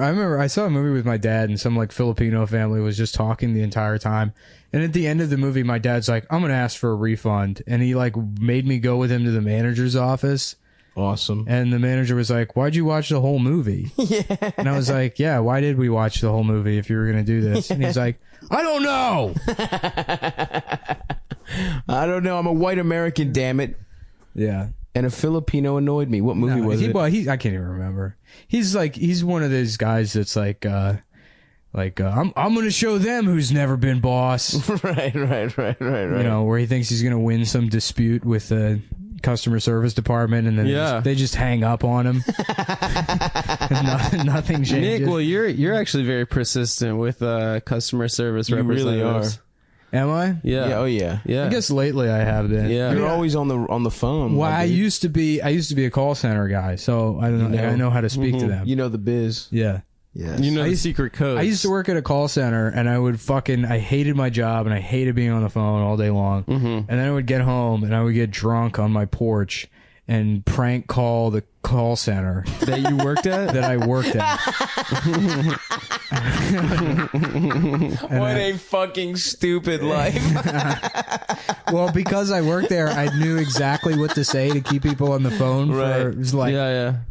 remember I saw a movie with my dad, and some like Filipino family was just talking the entire time. And at the end of the movie, my dad's like, "I'm gonna ask for a refund," and he like made me go with him to the manager's office. Awesome. And the manager was like, "Why'd you watch the whole movie?" Yeah. And I was like, "Yeah, why did we watch the whole movie if you were gonna do this?" And he's like, "I don't know." I don't know. I'm a white American, damn it. Yeah. And a Filipino annoyed me. What movie was it? Well, I can't even remember. He's one of those guys that's like, I'm going to show them who's never been boss. Right. You know, where he thinks he's going to win some dispute with the customer service department, and then they just hang up on him. Nothing changes. Nick, well, you're actually very persistent with customer service representatives. You really are. Am I? Yeah. Oh yeah. I guess lately I have been. Yeah. You're always on the phone. Well, I used to be a call center guy, so I don't know. I know how to speak to them. You know the biz. Yeah. Yes. You know the secret codes. I used to work at a call center, and I hated my job, and I hated being on the phone all day long. And then I would get home, and I would get drunk on my porch and prank call the call center that you worked at. That I worked at. What a fucking stupid life. Well, because I worked there, I knew exactly what to say to keep people on the phone for like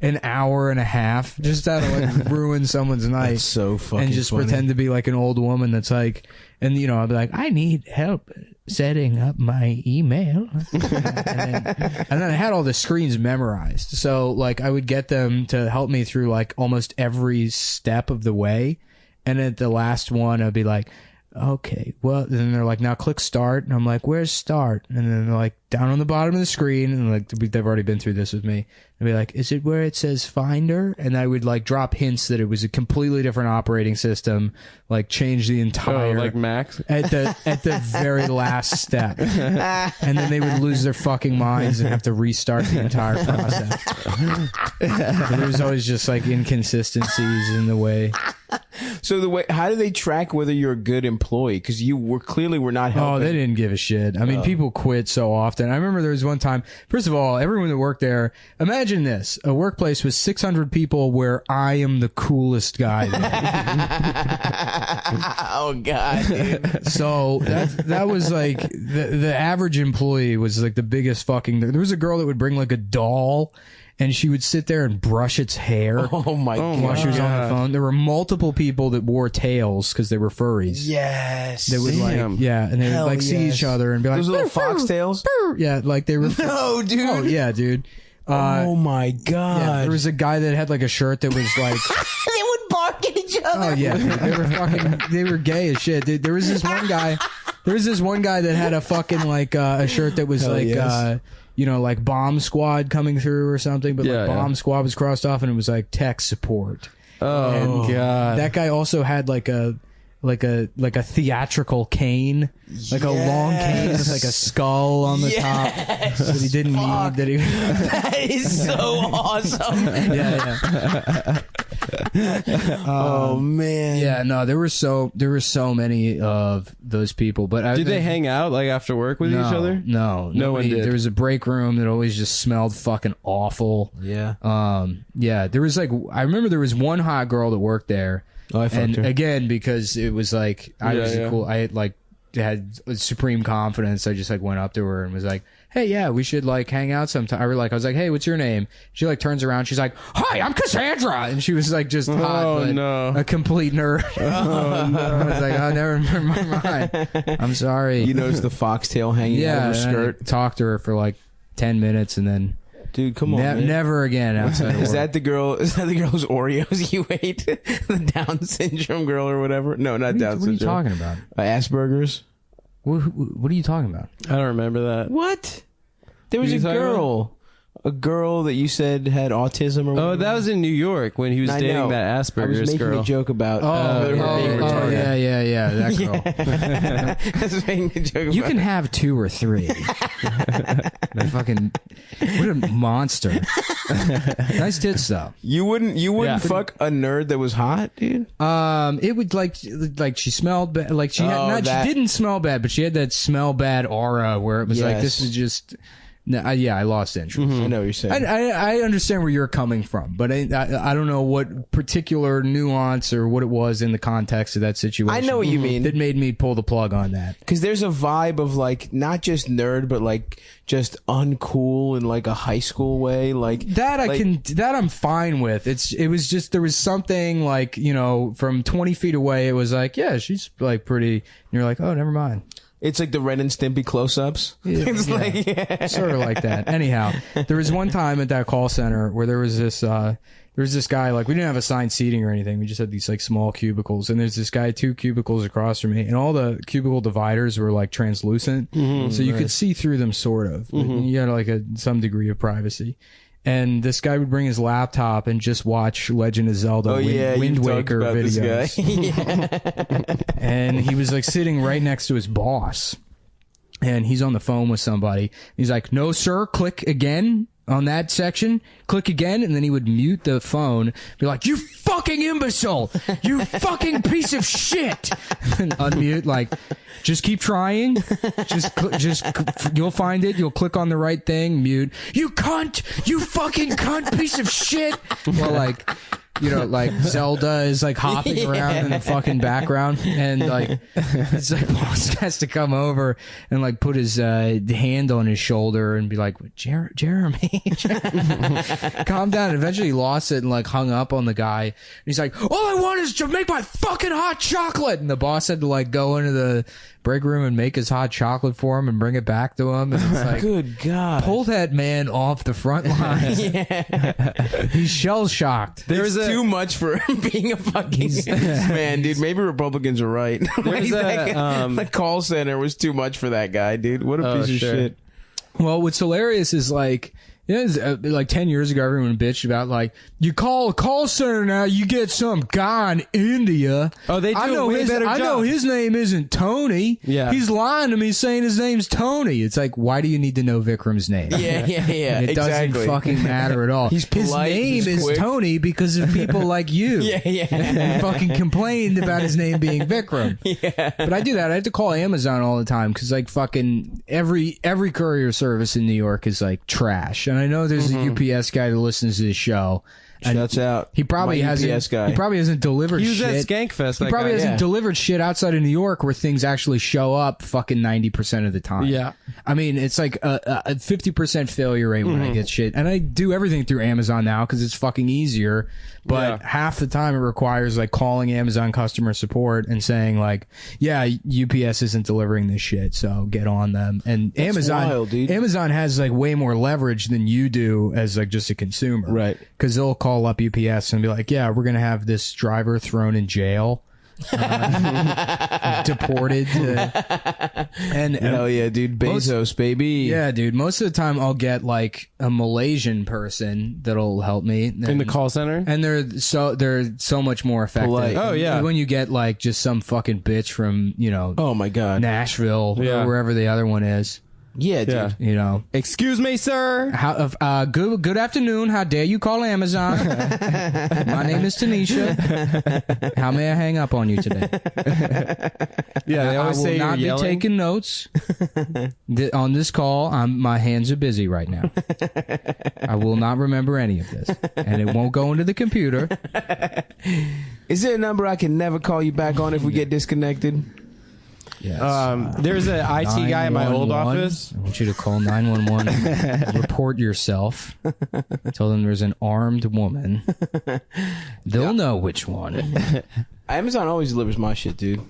an hour and a half, just to like ruin someone's night. That's so fucking and just funny. pretend to be like an old woman that's like, and you know, I'll be like, I need help setting up my email, and then I had all the screens memorized, so like I would get them to help me through like almost every step of the way, and at the last one I'd be like, okay, well, then they're like, now click start, and I'm like, where's start? And then they're like, down on the bottom of the screen, and like they've already been through this with me. I'd be like, is it where it says Finder? And I would like drop hints that it was a completely different operating system, like change the entire like Mac at the very last step, and then they would lose their fucking minds and have to restart the entire process. There was always just like inconsistencies in the way. So how do they track whether you're a good employee? Because you were not helping. Oh, they didn't give a shit. I mean, people quit so often. I remember there was one time. First of all, everyone that worked there. Imagine this: a workplace with 600 people, where I am the coolest guy there. Oh God, dude. So that was like the average employee was like the biggest fucking. There was a girl that would bring like a doll, and she would sit there and brush its hair. Oh my God. While she was on the phone. There were multiple people that wore tails because they were furries. Yes. They would like, and they would like see each other and be like, those little foxtails. Yeah, like they were. No, dude. Oh yeah, dude. Oh my God. Yeah, there was a guy that had like a shirt that was like. They would bark at each other. Oh yeah, they were fucking. They were gay as shit, dude. There was this one guy. There was this one guy that had a fucking like a shirt that was you know, like Bomb Squad coming through or something, but like Bomb Squad was crossed off, and it was like tech support. Oh God! That guy also had like a theatrical cane, like a long cane with like a skull on the top that he didn't need. That is so awesome. Yeah. Oh man. Yeah, no, there were so many of those people. But did they hang out like after work with each other? No, no one did. There was a break room that always just smelled fucking awful. Yeah. Yeah. There was like, I remember there was one hot girl that worked there. Oh, I fucked her. Again, because it was like I had supreme confidence. I just like went up to her and was like, "Hey, yeah, we should like hang out sometime." I was like, "Hey, what's your name?" She like turns around, she's like, "Hi, I'm Cassandra," and she was like just hot, but a complete nerd. Oh no! I was like, "Oh, never mind. I'm sorry." You noticed the foxtail hanging out of her skirt. I talked to her for like 10 minutes, and then. Dude, come on, man. Never again outside of Is that the girl whose Oreos you ate? The Down syndrome girl or whatever? No, not Down syndrome. What are you talking about? Asperger's? What are you talking about? I don't remember that. What? There was a girl. A girl that you said had autism or whatever. Oh, that was in New York when he was dating that Asperger's girl. I was making a joke about yeah, that girl. I was making a joke about you can have 2 or 3. That fucking, what a monster. Nice tits though. You wouldn't fuck a nerd that was hot, dude? It would like she smelled bad, like she had she didn't smell bad, but she had that smell bad aura where it was like, this is just No, I lost interest. I know what you're saying. I understand where you're coming from, but I don't know what particular nuance or what it was in the context of that situation. I know what you mean. That made me pull the plug on that. Because there's a vibe of like not just nerd, but like just uncool in like a high school way. Like that I'm fine with. It was just there was something like, you know, from 20 feet away. It was like, yeah, she's like pretty. And you're like, oh, never mind. It's like the Ren and Stimpy close-ups. Yeah, It's like sort of like that. Anyhow, there was one time at that call center where there was this guy, like we didn't have assigned seating or anything. We just had these like small cubicles, and there's this guy 2 cubicles across from me, and all the cubicle dividers were like translucent, so you could see through them sort of. You had like some degree of privacy. And this guy would bring his laptop and just watch Legend of Zelda Wind Waker videos. And he was like sitting right next to his boss. And he's on the phone with somebody. He's like, no, sir, click again on that section. Click again. And then he would mute the phone. Be like, you fucking imbecile. You fucking piece of shit. And unmute, like, just keep trying. You'll find it. You'll click on the right thing. Mute. You cunt. You fucking cunt piece of shit. Well, like, you know, like Zelda is like hopping around in the fucking background, and like it's like boss has to come over and like put his hand on his shoulder and be like, Jeremy, calm down. Eventually he lost it and like hung up on the guy. And he's like, all I want is to make my fucking hot chocolate. And the boss had to like go into the break room and make his hot chocolate for him and bring it back to him. And it's like, good God, pull that man off the front line. He's shell shocked. There's too much for him being a fucking man, dude. Maybe Republicans are right. The call center was too much for that guy, dude. What a piece of shit. Well, what's hilarious is like, like 10 years ago, everyone bitched about like, you call a call center now, you get some guy in India. Oh, they do a way better job. I know his name isn't Tony. Yeah. He's lying to me saying his name's Tony. It's like, why do you need to know Vikram's name? Yeah. It doesn't fucking matter at all. He's polite, his name is quick. Tony because of people like you. Yeah. Who fucking complained about his name being Vikram. Yeah. But I do that. I have to call Amazon all the time because like fucking every courier service in New York is like trash. And I know there's a UPS guy that listens to the show. Shuts out. He probably hasn't. UPS guy. He probably hasn't delivered He was shit. at Skankfest. He probably hasn't delivered shit outside of New York where things actually show up fucking 90% of the time. Yeah. I mean, it's like a 50% failure rate when I get shit. And I do everything through Amazon now because it's fucking easier. But half the time it requires like calling Amazon customer support and saying like, yeah, UPS isn't delivering this shit, so get on them. And That's wild, dude. Amazon has like way more leverage than you do as like just a consumer. Right. Because they'll call up UPS and be like, yeah, we're going to have this driver thrown in jail. Deported and hell yeah, dude. Bezos, baby. Yeah, dude. Most of the time I'll get like a Malaysian person that'll help me in the call center, and they're so much more effective. Polite. Oh yeah, when you get like just some fucking bitch from, you know, oh my God, Nashville or wherever the other one is. Yeah, dude. Yeah. You know, excuse me, sir. How good afternoon. How dare you call Amazon? My name is Tanisha. How may I hang up on you today? Yeah, they always say I will not you're be taking notes on this call. My hands are busy right now. I will not remember any of this, and it won't go into the computer. Is there a number I can never call you back on if we get disconnected? Yes. There's an IT guy in my old 911. office. I want you to call 911. Report yourself. Tell them there's an armed woman. They'll know which one. Amazon always delivers my shit, dude.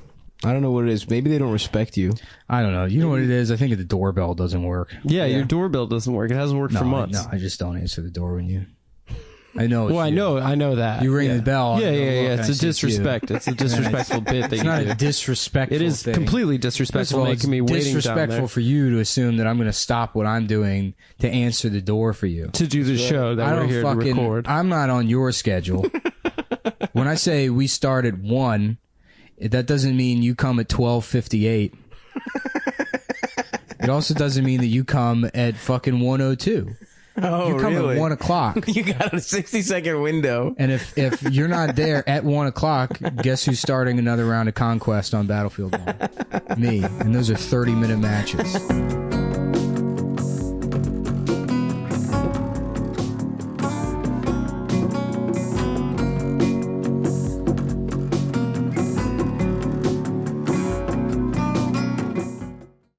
I don't know what it is. Maybe they don't respect you. I don't know. You know what it is? I think the doorbell doesn't work. Yeah, your doorbell doesn't work. It hasn't worked for months. No, I just don't answer the door when you... I know. Well, I know that. You ring the bell. Yeah. Look, It's a disrespect. It's a disrespectful bit that it's you not do. a disrespectful It is thing. completely First of disrespectful, all, making me it's waiting down disrespectful there for you to assume that I'm going to stop what I'm doing to answer the door for you. to do the show that we're here to record. I'm not on your schedule. When I say we start at 1, that doesn't mean you come at 12:58. It also doesn't mean that you come at fucking 1:02. Oh, You come really? at 1 o'clock. You got a 60-second window. And if you're not there at 1 o'clock, guess who's starting another round of Conquest on Battlefield 1? Me. And those are 30-minute matches.